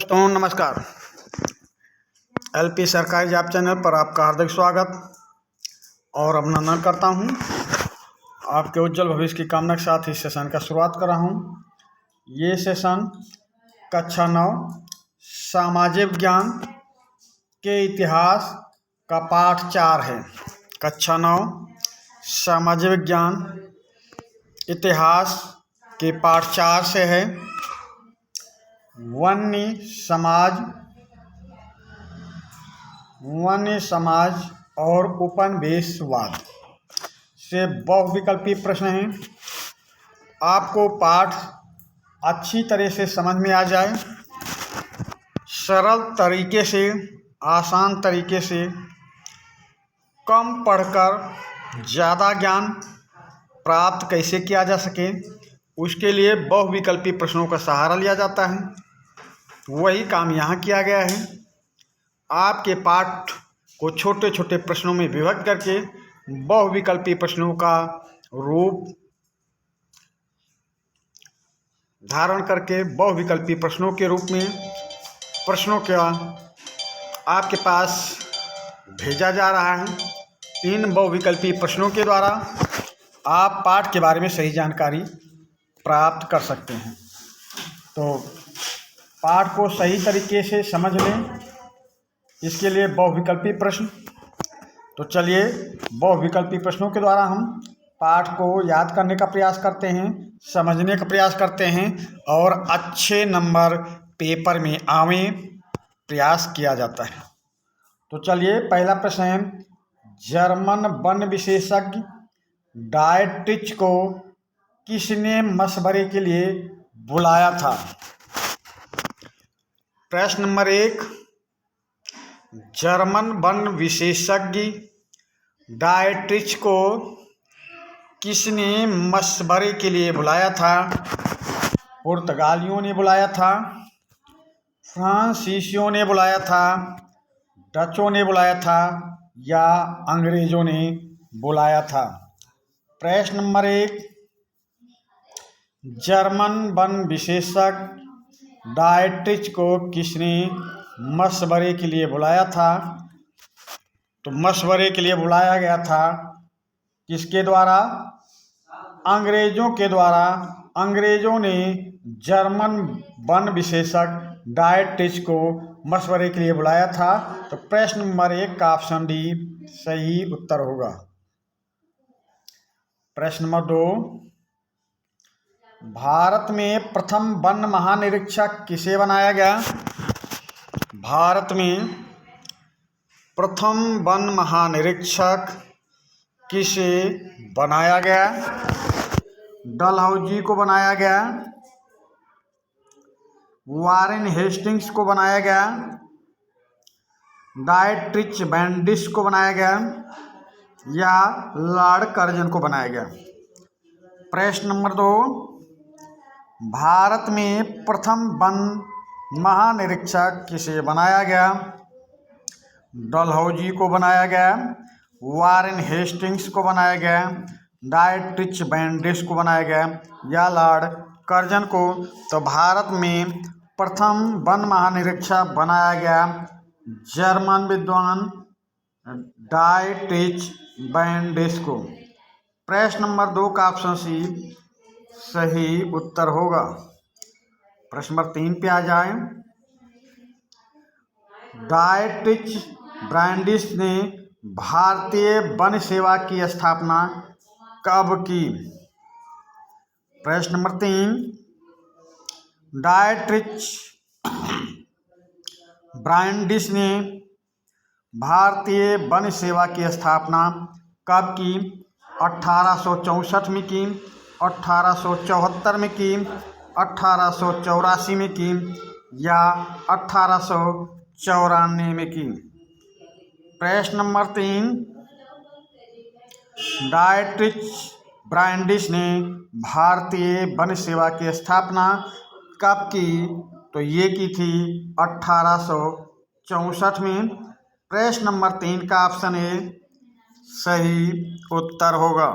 तो नमस्कार। एलपी सरकारी जॉब चैनल पर आपका हार्दिक स्वागत और अभिनंदन करता हूं। आपके उज्जवल भविष्य की कामना के साथ इस सेशन का शुरुआत कर रहा हूं। ये सेशन कक्षा 9 सामाजिक विज्ञान के इतिहास का पाठ 4 है। कक्षा 9 सामाजिक विज्ञान इतिहास के पाठ 4 से है। वन्य समाज और उपनिवेशवाद से बहुविकल्पी प्रश्न हैं। आपको पाठ अच्छी तरह से समझ में आ जाए, सरल तरीके से, आसान तरीके से, कम पढ़कर ज़्यादा ज्ञान प्राप्त कैसे किया जा सके, उसके लिए बहुविकल्पी प्रश्नों का सहारा लिया जाता है। वही काम यहाँ किया गया है। आपके पाठ को छोटे छोटे प्रश्नों में विभक्त करके बहुविकल्पी प्रश्नों का रूप धारण करके बहुविकल्पी प्रश्नों के रूप में प्रश्नों का आपके पास भेजा जा रहा है। इन बहुविकल्पी प्रश्नों के द्वारा आप पाठ के बारे में सही जानकारी प्राप्त कर सकते हैं। तो पाठ को सही तरीके से समझ लें, इसके लिए बहुविकल्पी प्रश्न। तो चलिए बहुविकल्पी प्रश्नों के द्वारा हम पाठ को याद करने का प्रयास करते हैं, समझने का प्रयास करते हैं और अच्छे नंबर पेपर में आवे प्रयास किया जाता है। तो चलिए पहला प्रश्न है, जर्मन वन विशेषज्ञ डायट्रिच को किसने मशवरे के लिए बुलाया था? प्रश्न नंबर 1, जर्मन वन विशेषज्ञ डायट्रिच को किसने मशवरे के लिए बुलाया था? पुर्तगालियों ने बुलाया था, फ्रांसीसियों ने बुलाया था, डचों ने बुलाया था या अंग्रेजों ने बुलाया था? प्रश्न नंबर 1, जर्मन वन विशेषज्ञ डायट्रिच को किसने मशवरे के लिए बुलाया था? तो मशवरे के लिए बुलाया गया था किसके द्वारा? अंग्रेजों के द्वारा। अंग्रेजों ने जर्मन वन विशेषज्ञ डायट्रिच को मशवरे के लिए बुलाया था। तो प्रश्न नंबर 1 का ऑप्शन डी सही उत्तर होगा। प्रश्न नंबर 2, भारत में प्रथम वन महानिरीक्षक किसे बनाया गया? भारत में प्रथम वन महानिरीक्षक किसे बनाया गया? डलहौजी को बनाया गया, वारेन हेस्टिंग्स को बनाया गया, डायट्रिच बैंडिस को बनाया गया या लॉर्ड कर्जन को बनाया गया? प्रश्न नंबर 2, भारत में प्रथम वन महानिरीक्षक किसे बनाया गया? डलहौजी को बनाया गया, वारेन हेस्टिंग्स को बनाया गया, डायट्रिच बैंडिस को बनाया गया या लॉर्ड कर्जन को? तो भारत में प्रथम वन महानिरीक्षक बनाया गया जर्मन विद्वान डायट्रिच बैंडिस को। प्रश्न नंबर 2 का ऑप्शन सी सही उत्तर होगा। प्रश्न नंबर 3 पे आ जाए, डायट्रिच बैंडिस ने भारतीय वन सेवा की स्थापना कब की? प्रश्न नंबर 3, डायट्रिच बैंडिस ने भारतीय वन सेवा की स्थापना कब की? 1864 में की, 1874 में की, 1884 में की या 1894 में की? प्रश्न नंबर 3, डायट्रिच बैंडिस ने भारतीय वन सेवा की स्थापना कब की? तो ये की थी 1864 में। प्रश्न नंबर 3 का ऑप्शन ए सही उत्तर होगा।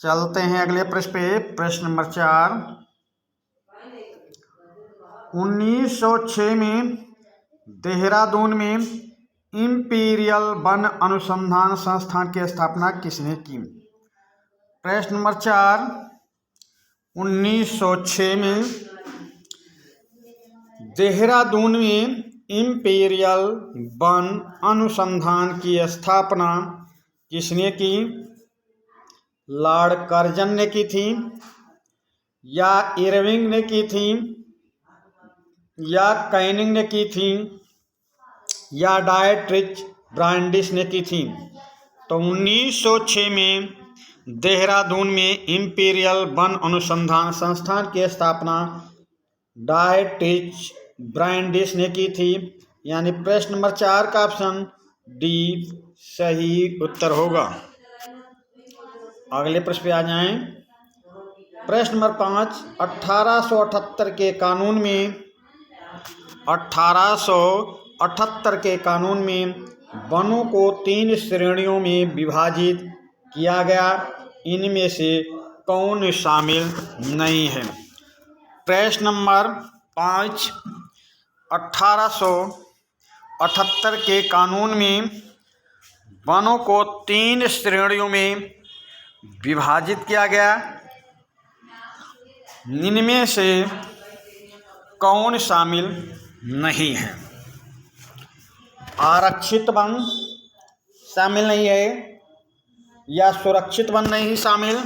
चलते हैं अगले प्रश्न पे। प्रश्न नंबर 4, 1906 में देहरादून में इंपीरियल वन अनुसंधान संस्थान की स्थापना किसने की? प्रश्न नंबर 4, 1906 में देहरादून में इंपीरियल वन अनुसंधान की स्थापना किसने की? लॉर्ड कर्जन ने की थी, या इरविंग ने की थी, या कैनिंग ने की थी, या डायट्रिच ब्रांडिस ने की थी? तो 1906 में देहरादून में इंपीरियल वन अनुसंधान संस्थान की स्थापना डायट्रिच ब्रांडिस ने की थी, यानी प्रश्न नंबर 4 का ऑप्शन डी सही उत्तर होगा। अगले प्रश्न पे आ जाएं। प्रश्न नंबर 5, 1878 के कानून में 1878 के कानून में वनों को 3 श्रेणियों में विभाजित किया गया, इनमें से कौन शामिल नहीं है? प्रश्न नंबर 5, 1878 के कानून में वनों को 3 श्रेणियों में विभाजित किया गया, इनमें से कौन शामिल नहीं है? आरक्षित वन शामिल नहीं है, या सुरक्षित वन नहीं शामिल,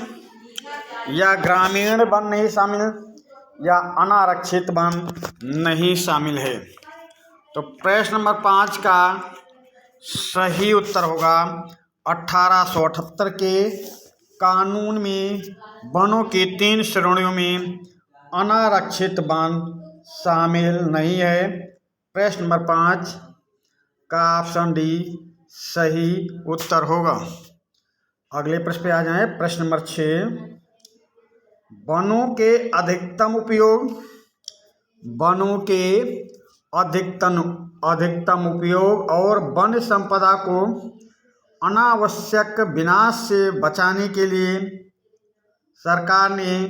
या ग्रामीण वन नहीं शामिल, या अनारक्षित वन नहीं शामिल है? तो प्रश्न नंबर 5 का सही उत्तर होगा 1878 के कानून में वनों की 3 श्रेणियों में अनारक्षित वन शामिल नहीं है। प्रश्न नंबर 5 का ऑप्शन डी सही उत्तर होगा। अगले प्रश्न पे आ जाएं। प्रश्न नंबर 6, वनों के अधिकतम उपयोग, वनों के अधिकतम उपयोग और वन संपदा को अनावश्यक विनाश से बचाने के लिए सरकार ने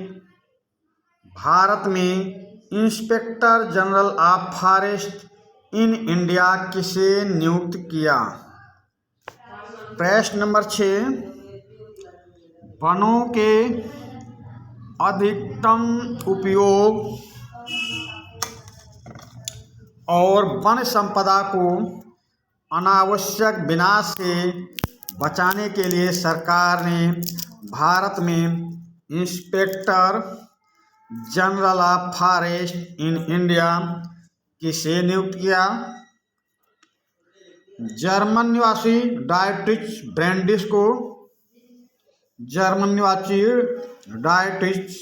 भारत में inspector general of forest in India किसे नियुक्त किया? प्रश्न नंबर 6, वनों के अधिकतम उपयोग और वन संपदा को अनावश्यक विनाश से बचाने के लिए सरकार ने भारत में inspector general of forest in India किसे नियुक्त किया? जर्मन निवासी डायट्रिच ब्रांडिस को, जर्मन निवासी डायट्रिच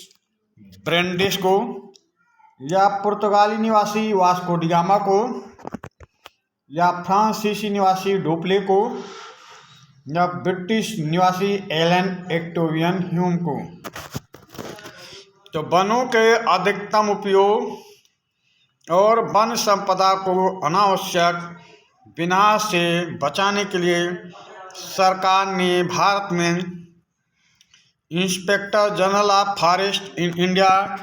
ब्रांडिस को, या पुर्तगाली निवासी वास्को डी गामा को, या फ्रांसीसी निवासी डोप्ले को, या ब्रिटिश निवासी एलन एक्टोवियन ह्यूम को? तो वनों के अधिकतम उपयोग और वन संपदा को अनावश्यक विनाश से बचाने के लिए सरकार ने भारत में inspector general of forest in India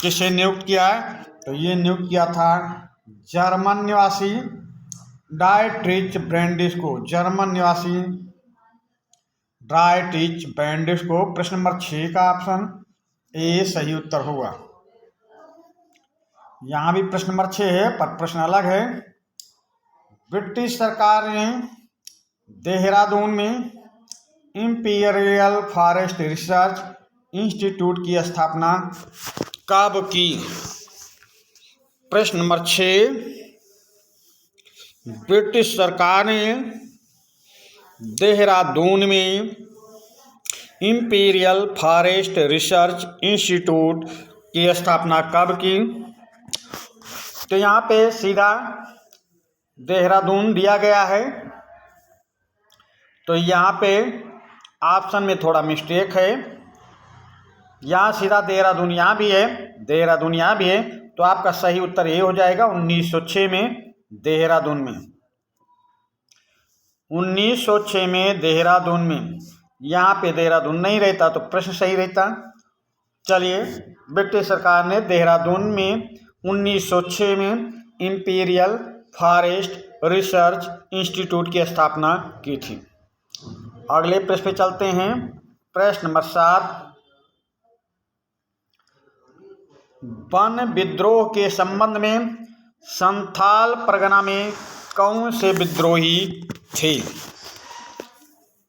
किसे नियुक्त किया है? तो ये नियुक्त किया था जर्मन निवासी डायट्रिच ब्रांडिस को, जर्मन निवासी डायट्रिच ब्रांडिस को। प्रश्न नंबर 6 का ऑप्शन ए सही उत्तर होगा। यहाँ भी प्रश्न नंबर 6 है, पर प्रश्न अलग है। ब्रिटिश सरकार ने देहरादून में इंपीरियल फॉरेस्ट रिसर्च इंस्टीट्यूट की स्थापना कब की? प्रश्न नंबर 6, ब्रिटिश सरकार ने देहरादून में इंपीरियल फॉरेस्ट रिसर्च इंस्टीट्यूट की स्थापना कब की? तो यहाँ पे सीधा देहरादून दिया गया है, तो यहाँ पे ऑप्शन में थोड़ा मिस्टेक है। यहाँ सीधा देहरादून यहाँ भी है, देहरादून यहाँ भी है, तो आपका सही उत्तर ये हो जाएगा 1906 में देहरादून में, 1906 में देहरादून में। यहाँ पे देहरादून नहीं रहता तो प्रश्न सही रहता। चलिए, ब्रिटिश सरकार ने देहरादून में 1906 में इंपीरियल फॉरेस्ट रिसर्च इंस्टीट्यूट की स्थापना की थी। अगले प्रश्न पे चलते हैं। प्रश्न नंबर 7, वन विद्रोह के संबंध में संथाल परगना में कौन से विद्रोही थे?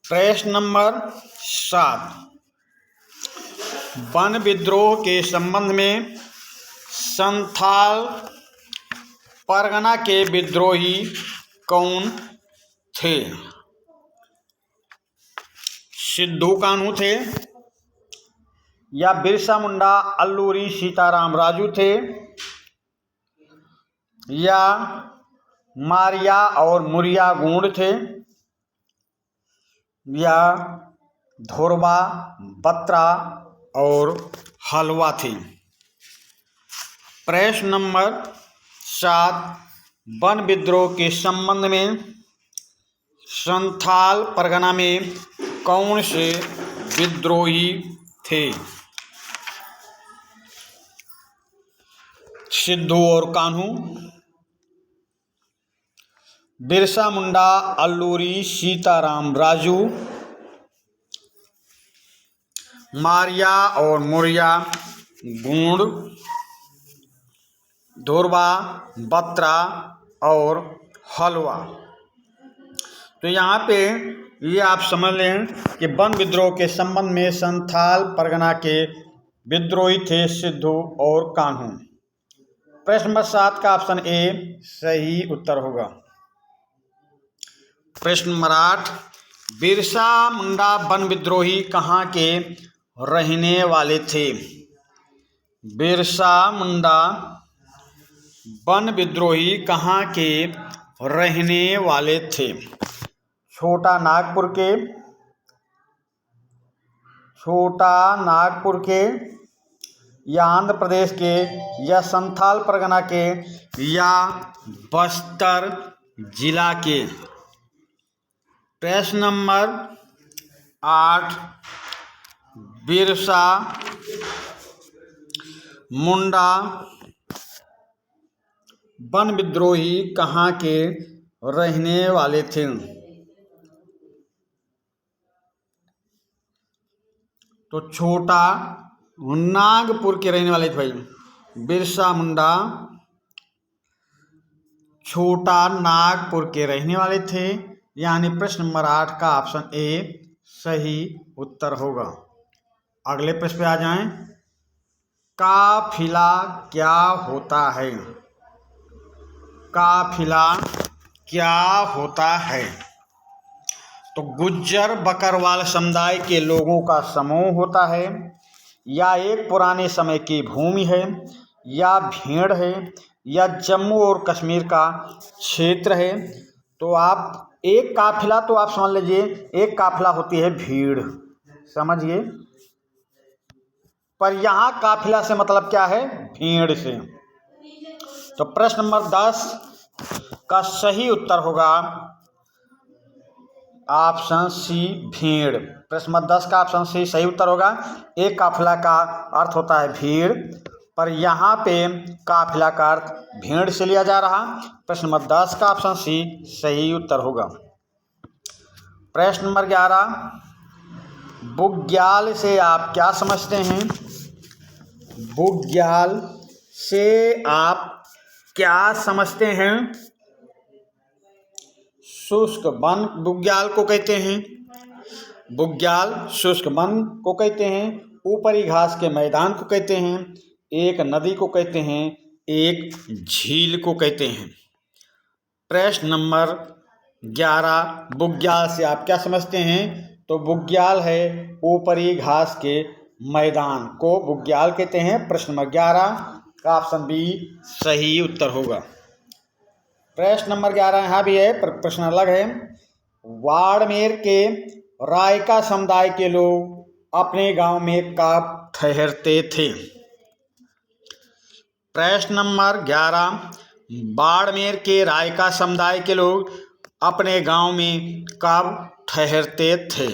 प्रश्न नंबर 7, वन विद्रोह के संबंध में संथाल परगना के विद्रोही कौन थे? सिद्धू कान्हू थे, या बिरसा मुंडा अल्लूरी सीताराम राजू थे, या मारिया और मुरिया गूंड थे, या धोरबा बत्रा और हलवा थी? प्रश्न नंबर 7, वन विद्रोह के संबंध में संथाल परगना में कौन से विद्रोही थे? सिद्धू और कान्हू, बिरसा मुंडा अल्लूरी सीताराम राजू, मारिया और मुरिया गूंड, धोरबा बत्रा और हलवा। तो यहाँ पे ये आप समझ लें कि वन विद्रोह के संबंध में संथाल परगना के विद्रोही थे सिद्धू और कान्हू। प्रश्न नंबर 7 का ऑप्शन ए सही उत्तर होगा। प्रश्न नंबर 8, बिरसा मुंडा वन विद्रोही कहाँ के रहने वाले थे? बिरसा मुंडा वन विद्रोही कहाँ के रहने वाले थे? छोटा नागपुर के, या आंध्र प्रदेश के, या संथाल परगना के, या बस्तर जिला के? प्रश्न नंबर 8, बिरसा मुंडा वन विद्रोही कहाँ के रहने वाले थे? तो छोटा नागपुर के रहने वाले थे भाई। बिरसा मुंडा छोटा नागपुर के रहने वाले थे, यानी प्रश्न नंबर 8 का ऑप्शन ए सही उत्तर होगा। अगले प्रश्न पे आ जाएं। काफिला क्या होता है? काफिला क्या होता है? तो गुज्जर बकरवाल समुदाय के लोगों का समूह होता है, या एक पुराने समय की भूमि है, या भेड़ है, या जम्मू और कश्मीर का क्षेत्र है? तो आप एक काफिला, तो आप समझ लीजिए एक काफिला होती है भीड़, समझिए। पर यहाँ काफिला से मतलब क्या है? भीड़ से। तो प्रश्न नंबर 10 का सही उत्तर होगा ऑप्शन सी भीड़। प्रश्न नंबर 10 का ऑप्शन सी सही उत्तर होगा। एक काफिला का अर्थ होता है भीड़, पर यहाँ पे काफिला का अर्थ भीड़ से लिया जा रहा। प्रश्न नंबर 10 का ऑप्शन सी सही उत्तर होगा। प्रश्न नंबर 11, बुग्याल से आप क्या समझते हैं? बुग्याल से आप क्या समझते हैं? शुष्क वन बुग्याल को कहते हैं। बुग्याल शुष्क वन को कहते हैं, ऊपरी घास के मैदान को कहते हैं, एक नदी को कहते हैं, एक झील को कहते हैं। प्रश्न नंबर 11, बुग्याल से आप क्या समझते हैं? तो बुग्याल है ऊपरी घास के मैदान को बुग्याल कहते हैं। प्रश्न नंबर 11 का ऑप्शन बी सही उत्तर होगा। प्रश्न नंबर 11 यहाँ भी है, पर प्रश्न अलग है। बाड़मेर के रायका समुदाय के लोग अपने गांव में कब ठहरते थे? प्रश्न नंबर 11, बाड़मेर के रायका समुदाय के लोग अपने गांव में कब ठहरते थे?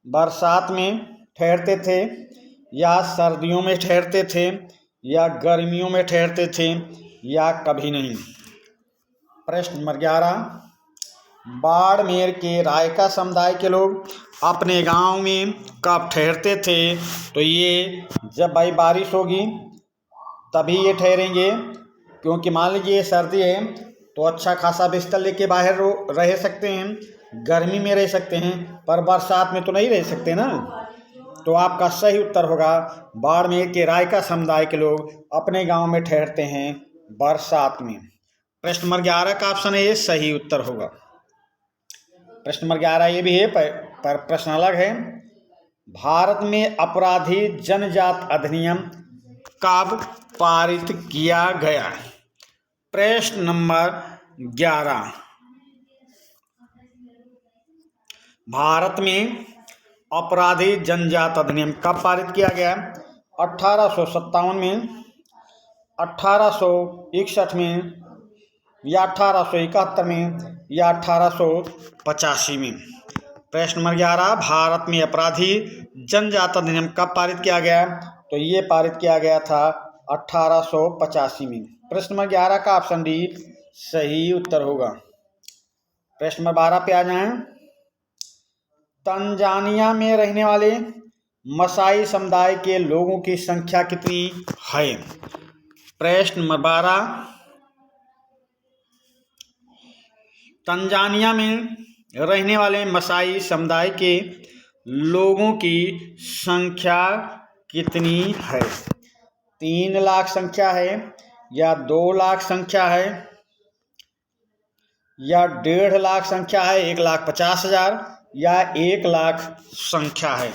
बरसात में ठहरते थे, या सर्दियों में ठहरते थे, या गर्मियों में ठहरते थे या कभी नहीं। प्रश्न नंबर 11, बाड़मेर के रायका समुदाय के लोग अपने गांव में कब ठहरते थे? तो ये जब भाई बारिश होगी तभी ये ठहरेंगे, क्योंकि मान लीजिए सर्दी है तो अच्छा खासा बिस्तर लेके बाहर रह सकते हैं, गर्मी में रह सकते हैं, पर बरसात में तो नहीं रह सकते ना। तो आपका सही उत्तर होगा बाड़मेर के रायका समुदाय के लोग अपने गांव में ठहरते हैं बरसात में। प्रश्न नंबर 11 का ऑप्शन ए सही उत्तर होगा। प्रश्न नंबर 11 ये भी है पर प्रश्न अलग है। भारत में अपराधी जनजात अधिनियम कब पारित किया गया? प्रश्न नंबर 11, भारत में अपराधी जनजात अधिनियम कब पारित किया गया? 1857 में, 1861 में, या 1871 में, या 1885 में। प्रश्न नंबर 11, भारत में अपराधी जनजात अधिनियम कब पारित किया गया? तो ये पारित किया गया था 1885 में। प्रश्न नंबर 11 का ऑप्शन डी सही उत्तर होगा। प्रश्न नंबर 12 पे आ जाएं। तंजानिया में रहने वाले मसाई समुदाय के लोगों की संख्या कितनी है? प्रश्न नंबर 12, तंजानिया में रहने वाले मसाई समुदाय के लोगों की संख्या कितनी है? 3 लाख संख्या है, या 2 लाख संख्या है, या 1.5 लाख संख्या है, 1,50,000, या 1 लाख संख्या है?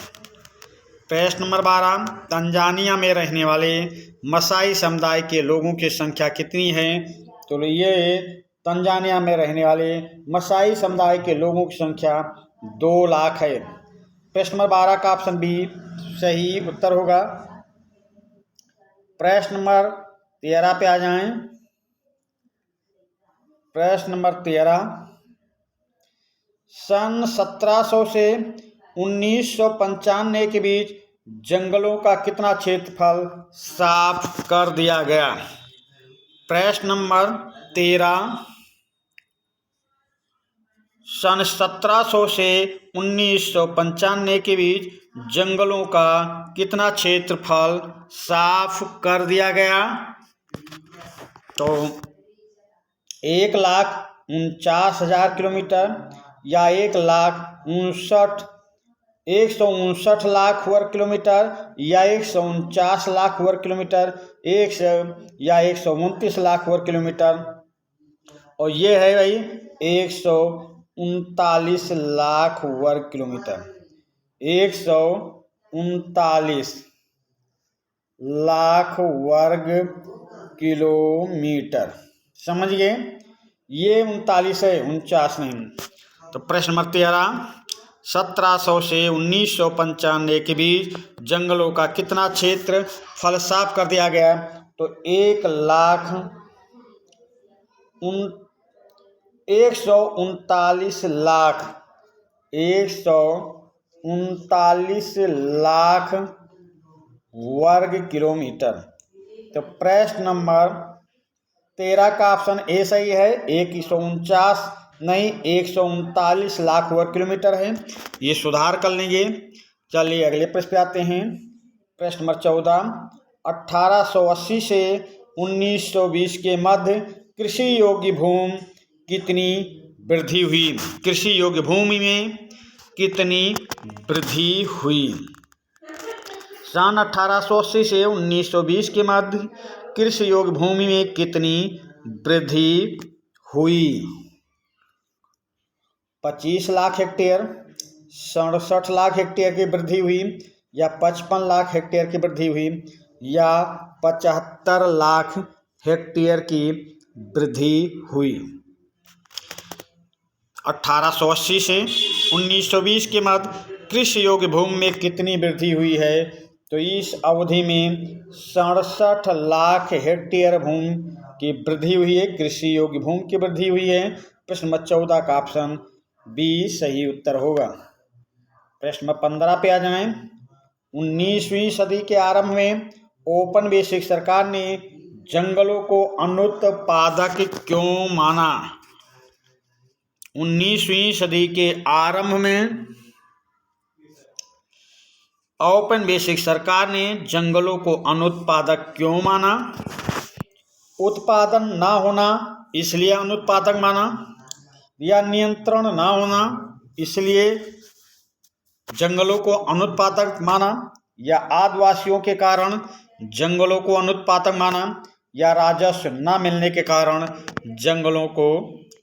प्रश्न नंबर 12, तंजानिया में रहने वाले मसाई समुदाय के लोगों की संख्या कितनी है? तो ये तंजानिया में रहने वाले मसाई समुदाय के लोगों की संख्या 2 लाख है। प्रश्न नंबर 12 का ऑप्शन बी सही उत्तर होगा। प्रश्न नंबर 13 पे आ जाएं। प्रश्न नंबर 13, सन 1700 से 1995 के बीच जंगलों का कितना क्षेत्रफल साफ कर दिया गया? प्रश्न नंबर 13, सन 1700 से 1995 के बीच जंगलों का कितना क्षेत्रफल साफ कर दिया गया? तो 1,49,000 किलोमीटर, या 1,59 लाख वर्ग किलोमीटर, या 149 लाख वर्ग किलोमीटर, या 129 लाख वर्ग किलोमीटर, और ये है भाई 139 लाख वर्ग किलोमीटर। 139 लाख वर्ग किलोमीटर, समझ गए? ये 39 है, 49 नहीं। तो प्रश्न नंबर 13, 1700 से 1995 के बीच जंगलों का कितना क्षेत्र फल साफ कर दिया गया? तो 139 लाख वर्ग किलोमीटर। तो प्रश्न नंबर 13 का ऑप्शन ए सही है। 149 नहीं, 139 लाख वर्ग किलोमीटर है। ये सुधार कर लेंगे। चलिए अगले प्रश्न पे आते हैं। प्रश्न नंबर 14, 1880 से 1920 के मध्य कृषि योग्य भूमि कितनी वृद्धि हुई? कृषि योग्य भूमि में कितनी वृद्धि हुई? सन 1880 से 1920 के मध्य कृषि योग्य भूमि में कितनी वृद्धि हुई? 25 लाख हेक्टेयर, 67 लाख हेक्टेयर की वृद्धि हुई, या 55 लाख हेक्टेयर की वृद्धि हुई, या 75 लाख हेक्टेयर की वृद्धि हुई? 1880 से 1920 के मध्य कृषि योग्य भूमि में कितनी वृद्धि हुई है? तो इस अवधि में 67 लाख हेक्टेयर भूमि की वृद्धि हुई है, कृषि योग्य भूमि की वृद्धि हुई है। प्रश्न नंबर 14 का ऑप्शन बी सही उत्तर होगा। प्रश्न नंबर 15 पे आ जाएं। 19वीं सदी के आरंभ में ओपन बेसिक सरकार ने जंगलों को अनुत्पादक क्यों माना? 19वीं सदी के आरंभ में ओपन बेसिक सरकार ने जंगलों को अनुत्पादक क्यों माना? उत्पादन ना होना इसलिए अनुत्पादक माना, या नियंत्रण ना होना इसलिए जंगलों को अनुत्पादक माना, या आदिवासियों के कारण जंगलों को अनुत्पादक माना, या राजस्व न मिलने के कारण जंगलों को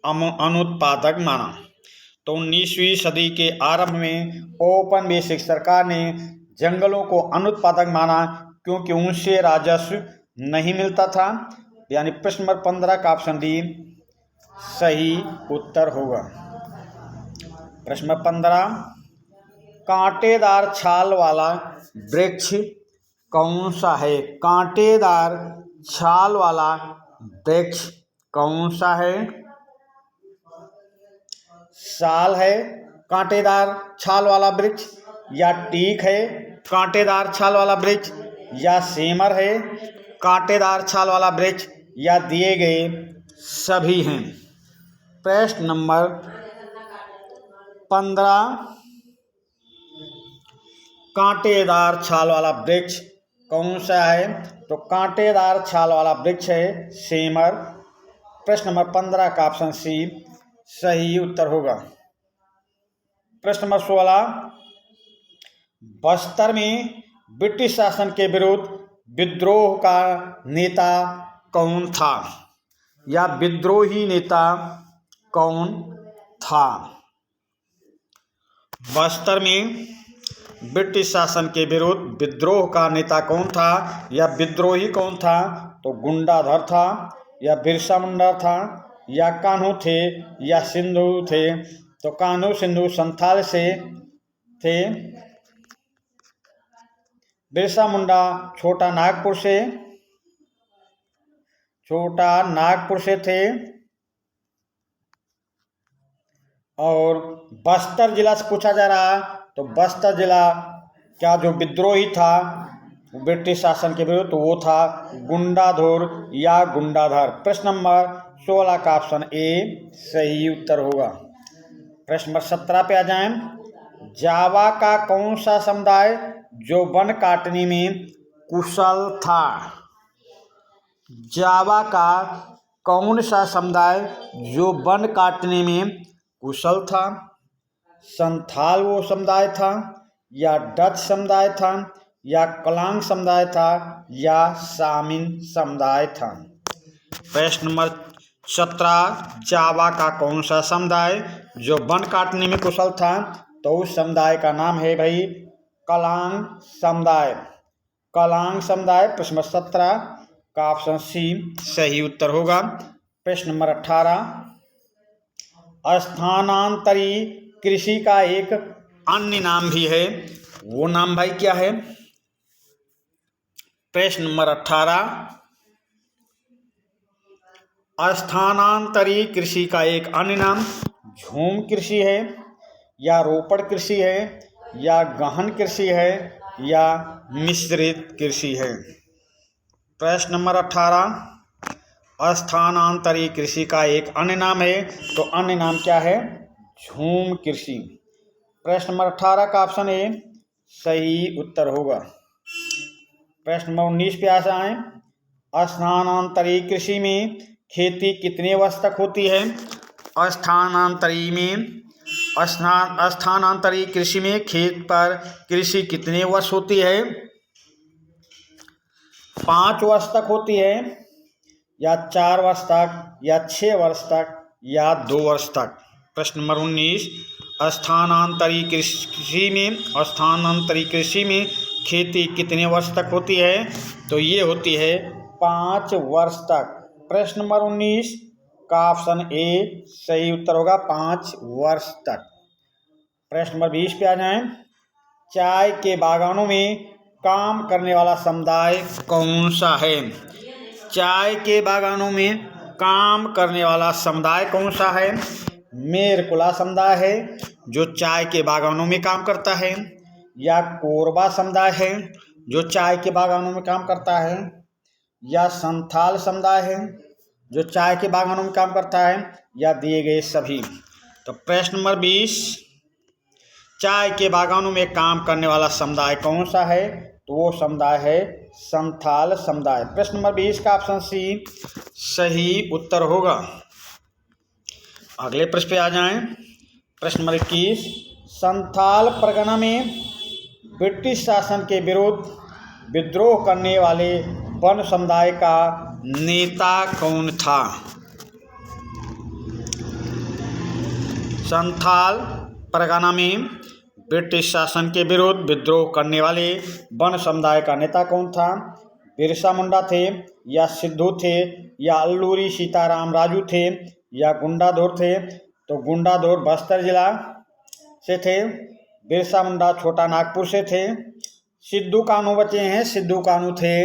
अनुत्पादक माना। तो 19वीं सदी के आरंभ में ओपन बेसिक सरकार ने जंगलों को अनुत्पादक माना क्योंकि उनसे राजस्व नहीं मिलता था। यानी प्रश्न नंबर 15 का ऑप्शन डी सही उत्तर होगा। प्रश्न नंबर 15, कांटेदार छाल वाला वृक्ष कौन सा है? कांटेदार छाल वाला वृक्ष कौन सा है? साल है कांटेदार छाल वाला वृक्ष, या टीक है कांटेदार छाल वाला वृक्ष, या सेमर है कांटेदार छाल वाला वृक्ष, या दिए गए सभी हैं। प्रश्न नंबर 15, कांटेदार छाल वाला वृक्ष कौन सा है? तो कांटेदार छाल वाला वृक्ष है सेमर। प्रश्न नंबर 15 का ऑप्शन सी सही उत्तर होगा। प्रश्न नंबर 16, बस्तर में ब्रिटिश शासन के विरुद्ध विद्रोह का नेता कौन था? या विद्रोही नेता कौन था? बस्तर में ब्रिटिश शासन के विरुद्ध विद्रोह का नेता कौन था या विद्रोही कौन था? तो गुंडाधर था, या बिरसा मुंडा था, या कान्हू थे, या सिंधु थे? तो कान्हू सिंधु संथाल से थे, बिरसा मुंडा छोटा नागपुर से थे, और बस्तर जिला से पूछा जा रहा है तो बस्तर जिला का जो विद्रोही था ब्रिटिश शासन के विरुद्ध तो वो था गुंडाधर या गुंडाधर। प्रश्न नंबर 16 का ऑप्शन ए सही उत्तर होगा। प्रश्न नंबर 17 पे आ जाएं। जावा का कौन सा समुदाय जो वन काटने में कुशल था? जावा का कौन सा समुदाय जो वन काटने में कुशल था? संथाल वो समुदाय था, या डच समुदाय था, या कलांग समुदाय था, या सामिन समुदाय था? प्रश्न नंबर 17, जावा का कौन सा समुदाय जो वन काटने में कुशल था? तो उस समुदाय का नाम है भाई कलांग समुदाय। कलांग समुदाय प्रश्न नंबर 17 का ऑप्शन सी सही उत्तर होगा। प्रश्न नंबर 18, स्थानांतरी कृषि का एक अन्य नाम भी है, वो नाम भाई क्या है? प्रश्न नंबर 18, स्थानांतरी कृषि का एक अन्य नाम झूम कृषि है, या रोपड़ कृषि है, या गहन कृषि है, या मिश्रित कृषि है? प्रश्न नंबर 18, स्थानांतरी कृषि का एक अन्य नाम है, तो अन्य नाम क्या है? झूम कृषि। प्रश्न नंबर 18 का ऑप्शन ए सही उत्तर होगा। प्रश्न नंबर 19 पे आ जाएं। स्थानांतरी कृषि में खेती कितने वर्ष तक होती है? स्थानांतरी कृषि में खेत पर कृषि कितने वर्ष होती है? 5 वर्ष तक होती है, या 4 वर्ष तक, या 6 वर्ष तक, या 2 वर्ष तक? प्रश्न नंबर 19, स्थानांतरी कृषि में खेती कितने वर्ष तक होती है? तो ये होती है 5 वर्ष तक। प्रश्न नंबर 19 का ऑप्शन ए सही उत्तर होगा, 5 वर्ष तक। प्रश्न नंबर 20 पे आ जाएं। चाय के बागानों में काम करने वाला समुदाय कौन सा है? चाय के बागानों में काम करने वाला समुदाय कौन सा है? मेरकुला समुदाय है जो चाय के बागानों में काम करता है, या कोरबा समुदाय है जो चाय के बागानों में काम करता है, या संथाल समुदाय है जो चाय के बागानों में काम करता है, या दिए गए सभी। तो प्रश्न नंबर 20, चाय के बागानों में काम करने वाला समुदाय कौन सा है? तो वो समुदाय है संथाल समुदाय। प्रश्न नंबर 20 का ऑप्शन सी सही उत्तर होगा। अगले प्रश्न पे आ जाएं। प्रश्न नंबर 21, संथाल परगना में ब्रिटिश शासन के विरुद्ध विद्रोह करने वाले वन समुदाय का नेता कौन था? संथाल परगना में ब्रिटिश शासन के विरुद्ध विद्रोह करने वाले वन समुदाय का नेता कौन था? बिरसा मुंडा थे, या सिद्धू थे, या अल्लूरी सीताराम राजू थे, या गुंडाधुर थे? तो गुंडाधुर बस्तर जिला से थे, बिरसा मुंडा छोटा नागपुर से थे, सिद्धू कानू बचे हैं, सिद्धू कानू थे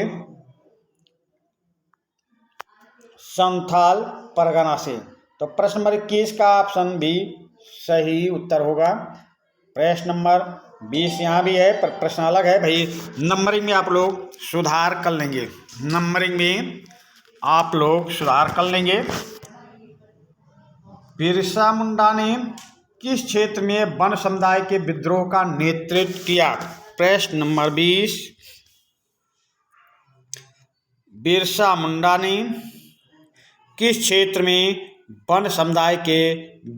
संथाल परगना से। तो प्रश्न नंबर 21 का ऑप्शन भी सही उत्तर होगा। प्रश्न नंबर 20 यहाँ भी है, पर प्रश्न अलग है भाई। नंबरिंग में आप लोग सुधार कर लेंगे, नंबरिंग में आप लोग सुधार कर लेंगे। बिरसा मुंडा ने किस क्षेत्र में वन समुदाय के विद्रोह का नेतृत्व किया? प्रश्न नंबर 20, बिरसा मुंडा ने किस क्षेत्र में वन समुदाय के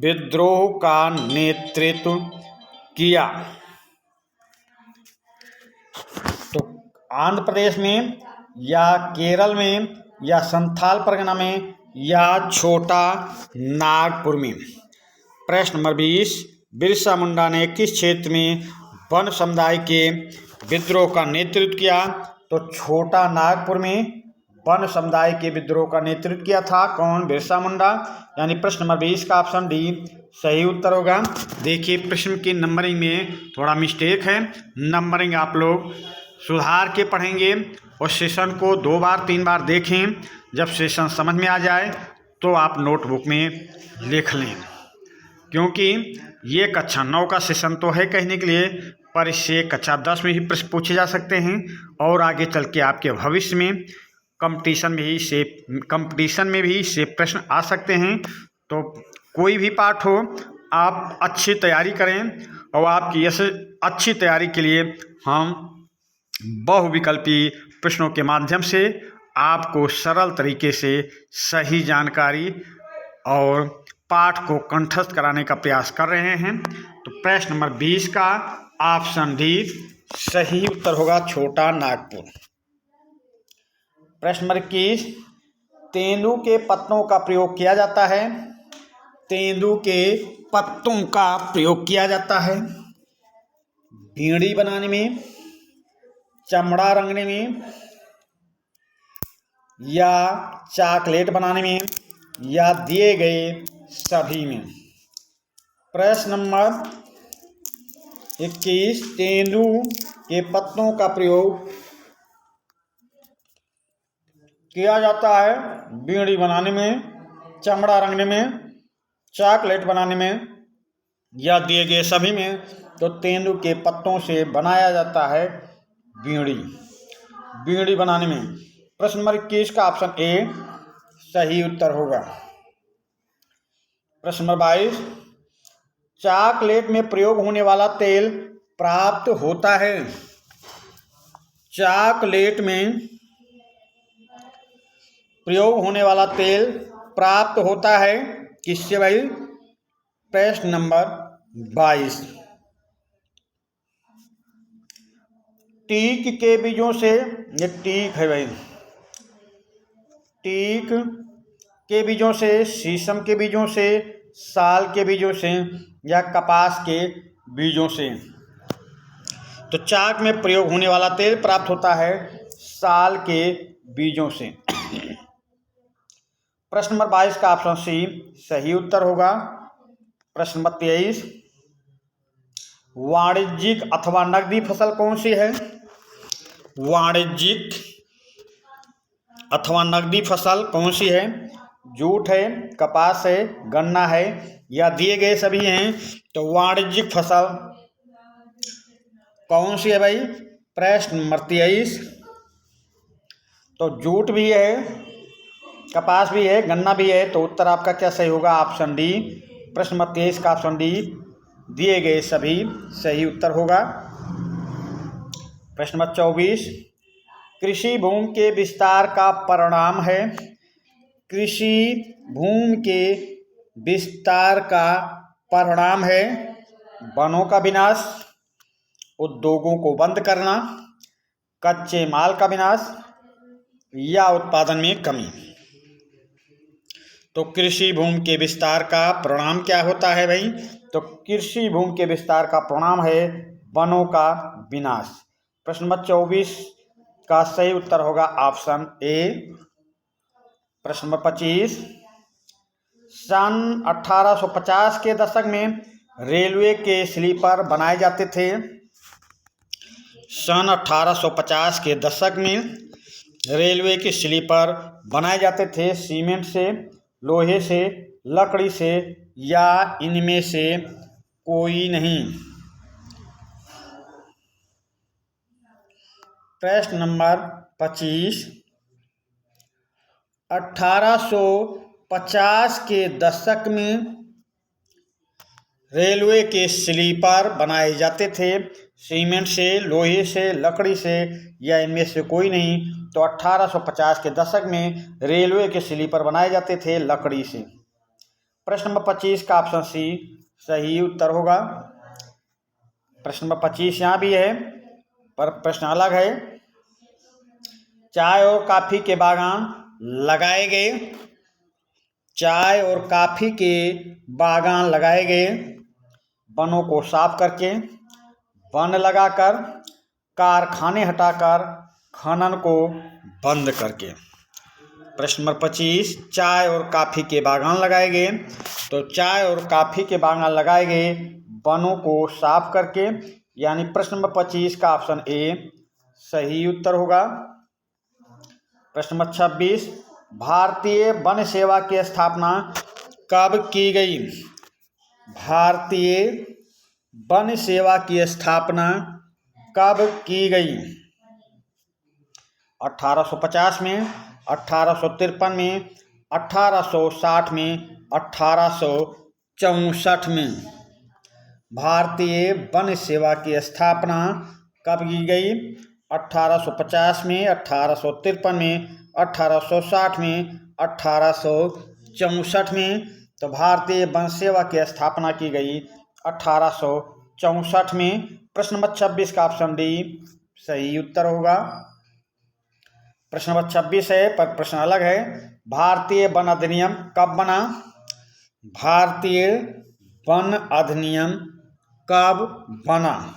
विद्रोह का नेतृत्व किया? तो आंध्र प्रदेश में, या केरल में, या संथाल परगना में, या छोटा नागपुर में। प्रश्न नंबर 20, बिरसा मुंडा ने किस क्षेत्र में वन समुदाय के विद्रोह का नेतृत्व किया? तो छोटा नागपुर में वन समुदाय के विद्रोह का नेतृत्व किया था कौन? बिरसा मुंडा। यानी प्रश्न नंबर 20 का ऑप्शन डी सही उत्तर होगा। देखिए प्रश्न की नंबरिंग में थोड़ा मिस्टेक है, नंबरिंग आप लोग सुधार के पढ़ेंगे और सेशन को 2 बार 3 बार देखें। जब सेशन समझ में आ जाए तो आप नोटबुक में लिख लें, क्योंकि ये कक्षा 9 का सेशन तो है कहने के लिए, पर इससे कक्षा 10 में ही प्रश्न पूछे जा सकते हैं और आगे चल के आपके भविष्य में कंपटीशन में भी से प्रश्न आ सकते हैं। तो कोई भी पाठ हो, आप अच्छी तैयारी करें, और आपकी अच्छी तैयारी के लिए हम बहुविकल्पी प्रश्नों के माध्यम से आपको सरल तरीके से सही जानकारी और पाठ को कंठस्थ कराने का प्रयास कर रहे हैं। तो प्रश्न नंबर 20 का ऑप्शन डी सही उत्तर होगा, छोटा नागपुर। प्रश्न नंबर 21, तेंदू के पत्तों का प्रयोग किया जाता है? तेंदू के पत्तों का प्रयोग किया जाता है बीड़ी बनाने में, चमड़ा रंगने में, या चॉकलेट बनाने में, या दिए गए सभी में। प्रश्न नंबर 21, तेंदू के पत्तों का प्रयोग किया जाता है बीड़ी बनाने में, चमड़ा रंगने में, चॉकलेट बनाने में, या दिए गए सभी में। तो तेंदू के पत्तों से बनाया जाता है बीड़ी बनाने में। प्रश्न नंबर 21 का ऑप्शन ए सही उत्तर होगा। प्रश्न नंबर 22, चॉकलेट में प्रयोग होने वाला तेल प्राप्त होता है? चॉकलेट में प्रयोग होने वाला तेल प्राप्त होता है किससे भाई? प्रश्न नंबर 22, टीक के बीजों से। ये टीक है भाई, टीक के बीजों से, शीशम के बीजों से, साल के बीजों से, या कपास के बीजों से। तो चाक में प्रयोग होने वाला तेल प्राप्त होता है साल के बीजों से। प्रश्न नंबर 22 का ऑप्शन सी सही उत्तर होगा। प्रश्न नंबर 23, वाणिज्यिक अथवा नकदी फसल कौन सी है? वाणिज्यिक अथवा नकदी फसल कौन सी है? जूट है, कपास है, गन्ना है, या दिए गए सभी हैं। तो वाणिज्यिक फसल कौन सी है भाई? प्रश्न नंबर 23, तो जूट भी है, कपास भी है, गन्ना भी है, तो उत्तर आपका क्या सही होगा? Option D. प्रश्न नंबर 23 का ऑप्शन डी, दिए गए सभी सही उत्तर होगा। प्रश्न नंबर 24, कृषि भूमि के विस्तार का परिणाम है। कृषि भूमि के विस्तार का परिणाम है वनों का विनाश, उद्योगों को बंद करना, कच्चे माल का विनाश या उत्पादन में कमी। तो कृषि भूमि के विस्तार का परिणाम क्या होता है भाई? तो कृषि भूमि के विस्तार का परिणाम है वनों का विनाश। प्रश्न नंबर 24 का सही उत्तर होगा ऑप्शन ए। प्रश्न नंबर 25, सन 1850 के दशक में रेलवे के स्लीपर बनाए जाते थे। सन 1850 के दशक में रेलवे के स्लीपर बनाए जाते थे सीमेंट से, लोहे से, लकड़ी से या इनमें से कोई नहीं। प्रश्न नंबर 25, 1850 के दशक में रेलवे के स्लीपर बनाए जाते थे सीमेंट से, लोहे से, लकड़ी से या इनमें से कोई नहीं। तो 1850 के दशक में रेलवे के स्लीपर बनाए जाते थे लकड़ी से। प्रश्न नंबर 25 का ऑप्शन सी सही उत्तर होगा। प्रश्न नंबर 25 यहाँ भी है पर प्रश्न अलग है। चाय और कॉफी के बागान लगाए गए। चाय और कॉफी के बागान लगाए गए वनों को साफ करके, वन लगाकर, कारखाने हटाकर, खनन को बंद करके। प्रश्न नंबर 25, चाय और कॉफी के बागान लगाए गए। तो चाय और कॉफी के बागान लगाए गए वनों को साफ करके, यानी प्रश्न नंबर 25 का ऑप्शन ए सही उत्तर होगा। प्रश्न नंबर 26, भारतीय वन सेवा की स्थापना कब की गई? भारतीय वन सेवा की स्थापना कब की गई? 1850 में, 1853 में, 1860 में, 1864 में। भारतीय वन सेवा की स्थापना कब की गई? 1850 में, 1853 में, 1860 में, 1864 में। तो भारतीय वन सेवा की स्थापना की गई 1864 में। प्रश्न नंबर 26 का ऑप्शन डी सही उत्तर होगा। प्रश्न नंबर 26 है पर प्रश्न अलग है। भारतीय वन अधिनियम कब बना? भारतीय वन अधिनियम कब बना?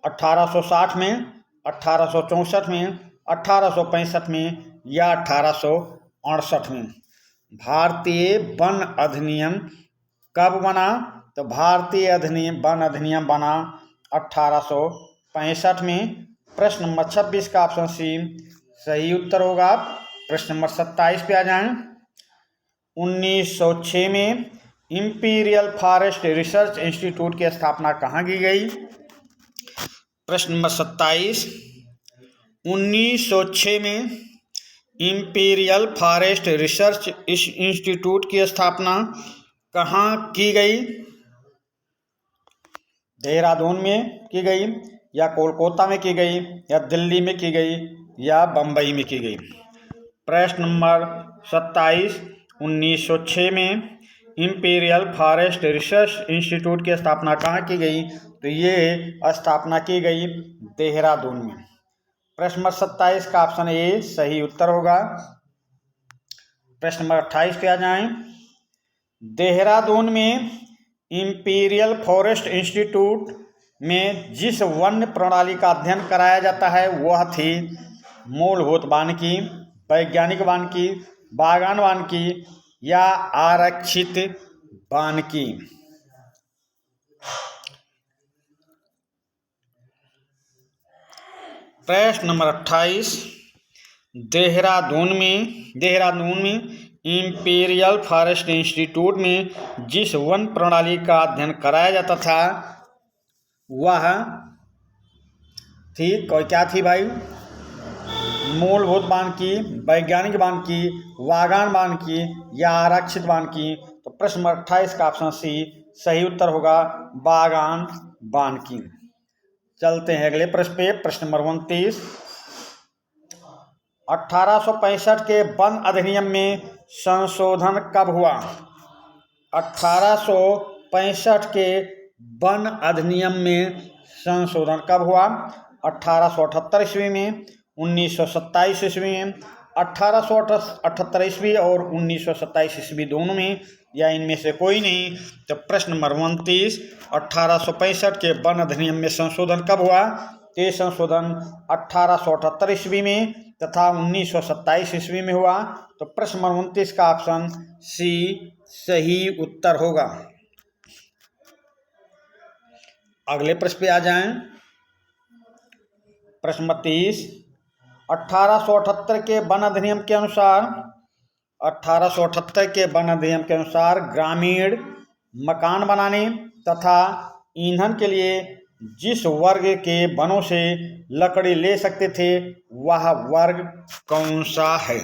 1860 में, 1864 में, 1865 में या 1868 में। भारतीय वन अधिनियम कब बना? तो भारतीय वन अधिनियम बना 1865 में। प्रश्न नंबर 26 का ऑप्शन सी सही उत्तर होगा। प्रश्न नंबर 27 पे आ जाएं। 1906 में इंपीरियल फॉरेस्ट रिसर्च इंस्टीट्यूट की स्थापना कहाँ की गई? प्रश्न नंबर 27, 1906 में इंपीरियल फॉरेस्ट रिसर्च इंस्टीट्यूट की स्थापना कहाँ की गई? देहरादून में की गई या कोलकाता में की गई या दिल्ली में की गई या बम्बई में की गई? प्रश्न नंबर 27, 1906 में इंपीरियल फॉरेस्ट रिसर्च इंस्टीट्यूट की स्थापना कहाँ की गई? तो ये स्थापना की गई देहरादून में। प्रश्न नंबर 27 का ऑप्शन ए सही उत्तर होगा। प्रश्न नंबर 28 पे आ जाएं। देहरादून में इंपीरियल फॉरेस्ट इंस्टीट्यूट में जिस वन्य प्रणाली का अध्ययन कराया जाता है वह थी मूलभूत वानिकी, वैज्ञानिक वानिकी, बागान वानिकी या आरक्षित वानिकी? प्रश्न नंबर 28, देहरादून में इंपीरियल फॉरेस्ट इंस्टीट्यूट में जिस वन प्रणाली का अध्ययन कराया जाता था वह थी, कोई क्या थी भाई, मूलभूत मानकी, वैज्ञानिक मानकी, वागान मानकी या आरक्षित मानकी। तो प्रश्न नंबर 28 का ऑप्शन सी सही उत्तर होगा, बागान मानकी। चलते हैं अगले प्रश्न पे। प्रश्न नंबर 29, 1865 के वन अधिनियम में संशोधन कब हुआ? 1865 के वन अधिनियम में संशोधन कब हुआ? 1878 ईस्वी में, 1927 ईस्वी में, 1878 ईस्वी और 1927 ईस्वी दोनों में, या इनमें से कोई नहीं। तो प्रश्न नंबर 29, 1865 के वन अधिनियम में संशोधन कब हुआ? ये संशोधन 1878 ईस्वी में तथा 1927 ईस्वी में हुआ। तो प्रश्न नंबर 29 का ऑप्शन सी सही उत्तर होगा। अगले प्रश्न पे आ जाएं। प्रश्न नंबर 30, 1878 के वन अधिनियम के अनुसार, 1878 के वन अधिनियम के अनुसार ग्रामीण मकान बनाने तथा ईंधन के लिए जिस वर्ग के वनों से लकड़ी ले सकते थे वह वर्ग कौन सा है?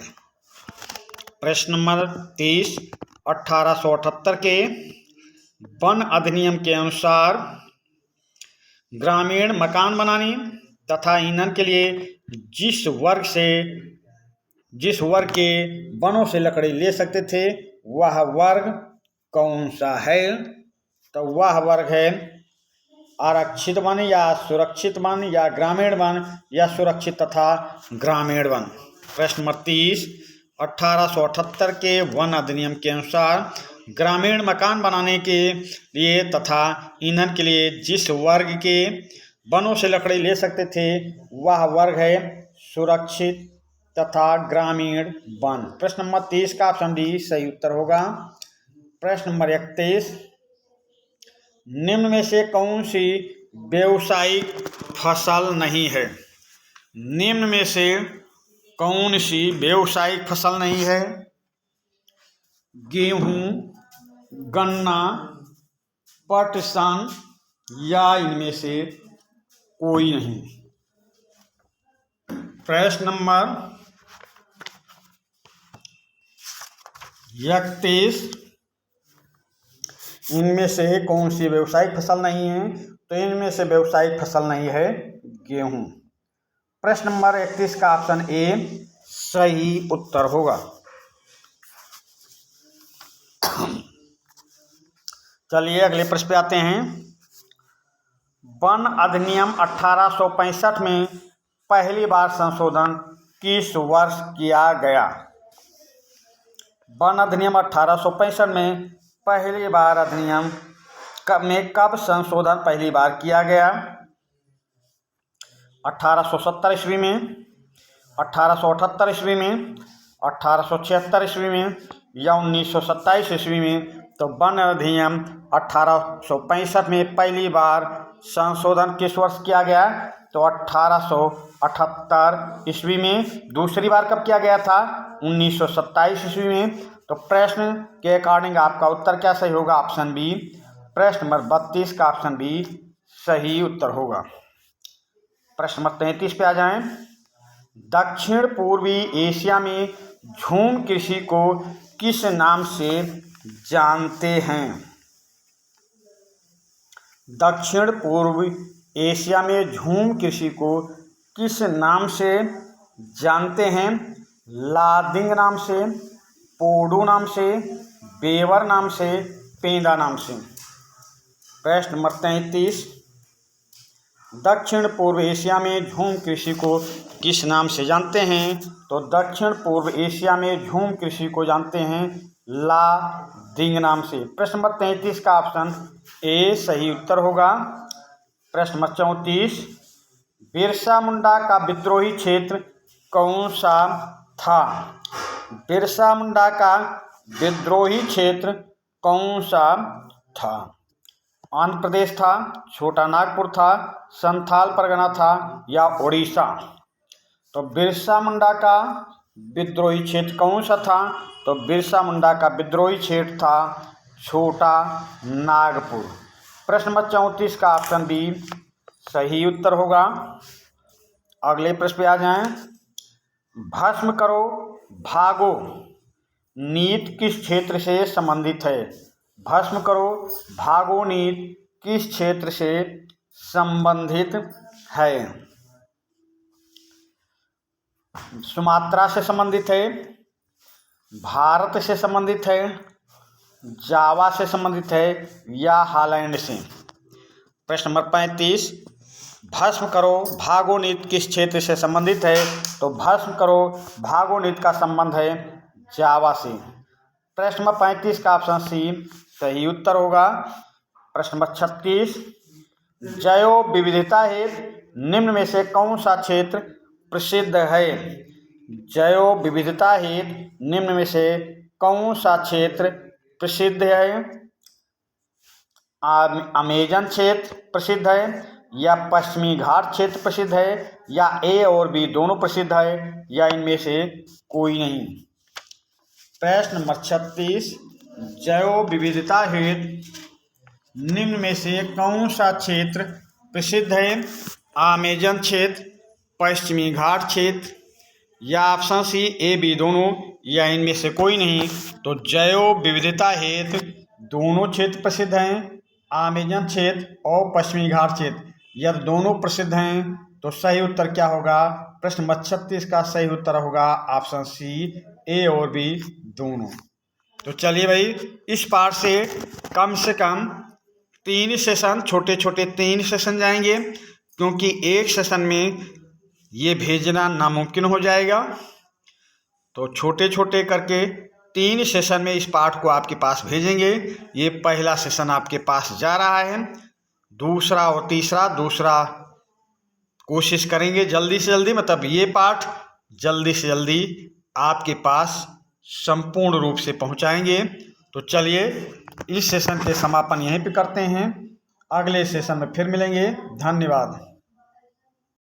प्रश्न नंबर 30, 1878 के वन अधिनियम के अनुसार ग्रामीण मकान बनाने तथा ईंधन के लिए जिस वर्ग के वनों से लकड़ी ले सकते थे वह वर्ग कौन सा है? तो वह वर्ग है आरक्षित वन या सुरक्षित वन या ग्रामीण वन या सुरक्षित तथा ग्रामीण वन। प्रश्न नंबर 30, 1878 के वन अधिनियम के अनुसार ग्रामीण मकान बनाने के लिए तथा ईंधन के लिए जिस वर्ग के वनों से लकड़ी ले सकते थे वह वर्ग है सुरक्षित तथा ग्रामीण वन। प्रश्न नंबर 30 का ऑप्शन डी सही उत्तर होगा। प्रश्न नंबर 31, निम्न में से कौन सी व्यावसायिक फसल नहीं है? निम्न में से कौन सी व्यावसायिक फसल नहीं है? गेहूं, गन्ना, पटसन या इनमें से कोई नहीं। प्रश्न नंबर 31, इनमें से कौन सी व्यावसायिक फसल नहीं है? तो इनमें से व्यावसायिक फसल नहीं है गेहूं। प्रश्न नंबर 31 का ऑप्शन ए सही उत्तर होगा। चलिए अगले प्रश्न पे आते हैं। वन अधिनियम 1865 में पहली बार संशोधन किस वर्ष किया गया? वन अधिनियम 1865 में पहली बार अधिनियम में कब संशोधन पहली बार किया गया? 1870 ईस्वी में, 1878 ईस्वी में, 1876 ईस्वी में या 1927 ईस्वी में। तो वन अधिनियम 1865 में पहली बार संशोधन किस वर्ष किया गया? तो 1878 ईस्वी में। दूसरी बार कब किया गया था? 1927 ईस्वी में। तो प्रश्न के अकॉर्डिंग आपका उत्तर क्या सही होगा? Option B. प्रश्न नंबर 32 का ऑप्शन बी सही उत्तर होगा। प्रश्न नंबर 33 पे आ जाएं। दक्षिण पूर्वी एशिया में झूम कृषि को किस नाम से जानते हैं? दक्षिण पूर्व एशिया में झूम कृषि को किस नाम से जानते हैं? लादिंग नाम से, पोडू नाम से, बेवर नाम से, पेंदा नाम से। प्रश्न नंबर 33, दक्षिण पूर्व एशिया में झूम कृषि को किस नाम से जानते हैं? तो दक्षिण पूर्व एशिया में झूम कृषि को जानते हैं लादिंग नाम से। प्रश्न नंबर 33 का ऑप्शन ए सही उत्तर होगा। प्रश्न नंबर 34, बिरसा मुंडा का विद्रोही क्षेत्र कौन सा था? बिरसा मुंडा का विद्रोही क्षेत्र कौन सा था? आंध्र प्रदेश था, छोटा नागपुर था, संथाल परगना था या उड़ीसा? तो बिरसा मुंडा का विद्रोही क्षेत्र कौन सा था? तो बिरसा मुंडा का विद्रोही क्षेत्र था छोटा नागपुर। प्रश्न नंबर 34 का ऑप्शन बी सही उत्तर होगा। अगले प्रश्न पे आ जाएं। भस्म करो भागो नीति किस क्षेत्र से संबंधित है? भस्म करो भागो नीति किस क्षेत्र से संबंधित है? सुमात्रा से संबंधित है, भारत से संबंधित है, जावा से संबंधित है या हालैंड से? प्रश्न नंबर 35, भस्म करो भागो नीति किस क्षेत्र से संबंधित है? तो भस्म करो भागो नीति का संबंध है जावा से। प्रश्न नंबर 35 का ऑप्शन सी सही उत्तर होगा। प्रश्न नंबर 36, जैव विविधता हेतु निम्न में से कौन सा क्षेत्र प्रसिद्ध है? जैव विविधता हेतु निम्न में से कौन सा क्षेत्र प्रसिद्ध है? अमेजन क्षेत्र प्रसिद्ध है या पश्चिमी घाट क्षेत्र प्रसिद्ध है या ए और बी दोनों प्रसिद्ध है या इनमें से कोई नहीं? प्रश्न नंबर 36, जैव विविधता हेतु निम्न में से कौन सा क्षेत्र प्रसिद्ध है? अमेजन क्षेत्र, पश्चिमी घाट क्षेत्र या ऑप्शन सी ए बी दोनों या इनमें से कोई नहीं? तो जैव विविधता हेतु दोनों क्षेत्र प्रसिद्ध हैं, अमेजन क्षेत्र और पश्चिमी घाट क्षेत्र। यदि दोनों प्रसिद्ध हैं तो सही उत्तर क्या होगा? प्रश्न नंबर 36 का सही उत्तर होगा ऑप्शन सी ए और बी दोनों। तो चलिए भाई, इस पार्ट से कम 3 सेशन, छोटे छोटे 3 सेशन जाएंगे, क्योंकि एक सेशन में ये भेजना नामुमकिन हो जाएगा। तो छोटे छोटे करके 3 सेशन में इस पार्ट को आपके पास भेजेंगे। ये पहला सेशन आपके पास जा रहा है, दूसरा और तीसरा कोशिश करेंगे जल्दी से जल्दी, मतलब ये पार्ट जल्दी से जल्दी आपके पास संपूर्ण रूप से पहुंचाएंगे। तो चलिए, इस सेशन के समापन यहीं पे करते हैं, अगले सेशन में फिर मिलेंगे। धन्यवाद।